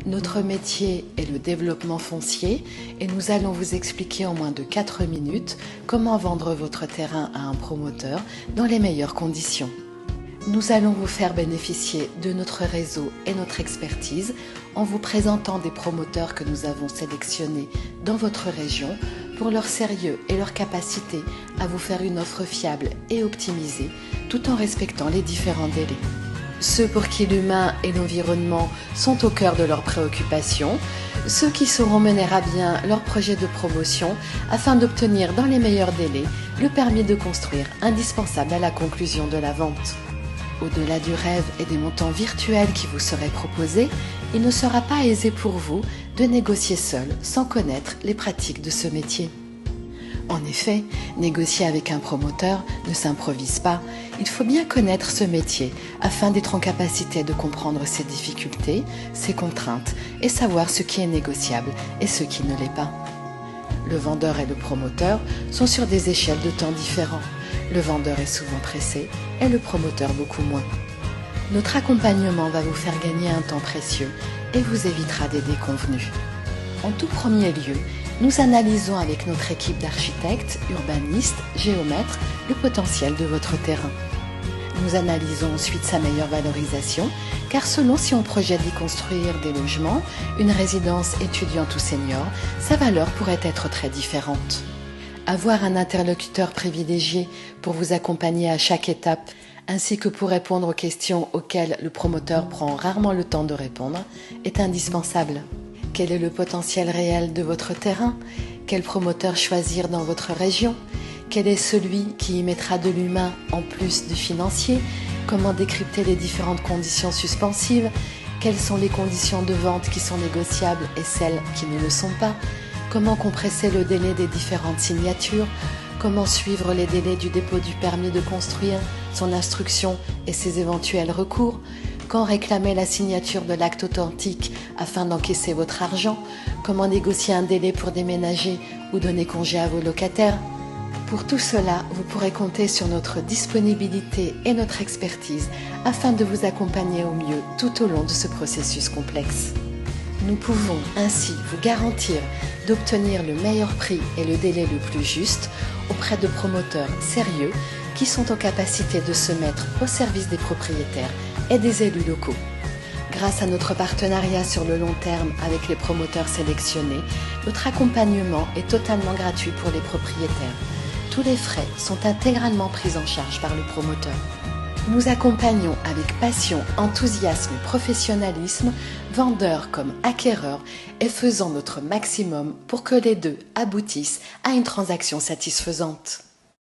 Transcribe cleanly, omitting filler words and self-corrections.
Notre métier est le développement foncier et nous allons vous expliquer en moins de 4 minutes comment vendre votre terrain à un promoteur dans les meilleures conditions. Nous allons vous faire bénéficier de notre réseau et notre expertise en vous présentant des promoteurs que nous avons sélectionnés dans votre région pour leur sérieux et leur capacité à vous faire une offre fiable et optimisée tout en respectant les différents délais. Ceux pour qui l'humain et l'environnement sont au cœur de leurs préoccupations, ceux qui sauront mener à bien leur projet de promotion afin d'obtenir dans les meilleurs délais le permis de construire indispensable à la conclusion de la vente. Au-delà du rêve et des montants virtuels qui vous seraient proposés, il ne sera pas aisé pour vous de négocier seul sans connaître les pratiques de ce métier. En effet, négocier avec un promoteur ne s'improvise pas. Il faut bien connaître ce métier afin d'être en capacité de comprendre ses difficultés, ses contraintes et savoir ce qui est négociable et ce qui ne l'est pas. Le vendeur et le promoteur sont sur des échelles de temps différents. Le vendeur est souvent pressé et le promoteur beaucoup moins. Notre accompagnement va vous faire gagner un temps précieux et vous évitera des déconvenues. En tout premier lieu, nous analysons avec notre équipe d'architectes, urbanistes, géomètres, le potentiel de votre terrain. Nous analysons ensuite sa meilleure valorisation, car selon si on projette d'y construire des logements, une résidence étudiante ou senior, sa valeur pourrait être très différente. Avoir un interlocuteur privilégié pour vous accompagner à chaque étape, ainsi que pour répondre aux questions auxquelles le promoteur prend rarement le temps de répondre, est indispensable. Quel est le potentiel réel de votre terrain? Quel promoteur choisir dans votre région? Quel est celui qui y mettra de l'humain en plus du financier? Comment décrypter les différentes conditions suspensives? Quelles sont les conditions de vente qui sont négociables et celles qui ne le sont pas? Comment compresser le délai des différentes signatures? Comment suivre les délais du dépôt du permis de construire, son instruction et ses éventuels recours? Quand réclamer la signature de l'acte authentique afin d'encaisser votre argent? Comment négocier un délai pour déménager ou donner congé à vos locataires? Pour tout cela, vous pourrez compter sur notre disponibilité et notre expertise afin de vous accompagner au mieux tout au long de ce processus complexe. Nous pouvons ainsi vous garantir d'obtenir le meilleur prix et le délai le plus juste auprès de promoteurs sérieux qui sont en capacité de se mettre au service des propriétaires et des élus locaux. Grâce à notre partenariat sur le long terme avec les promoteurs sélectionnés, notre accompagnement est totalement gratuit pour les propriétaires. Tous les frais sont intégralement pris en charge par le promoteur. Nous accompagnons avec passion, enthousiasme et professionnalisme, vendeurs comme acquéreurs, et faisons notre maximum pour que les deux aboutissent à une transaction satisfaisante.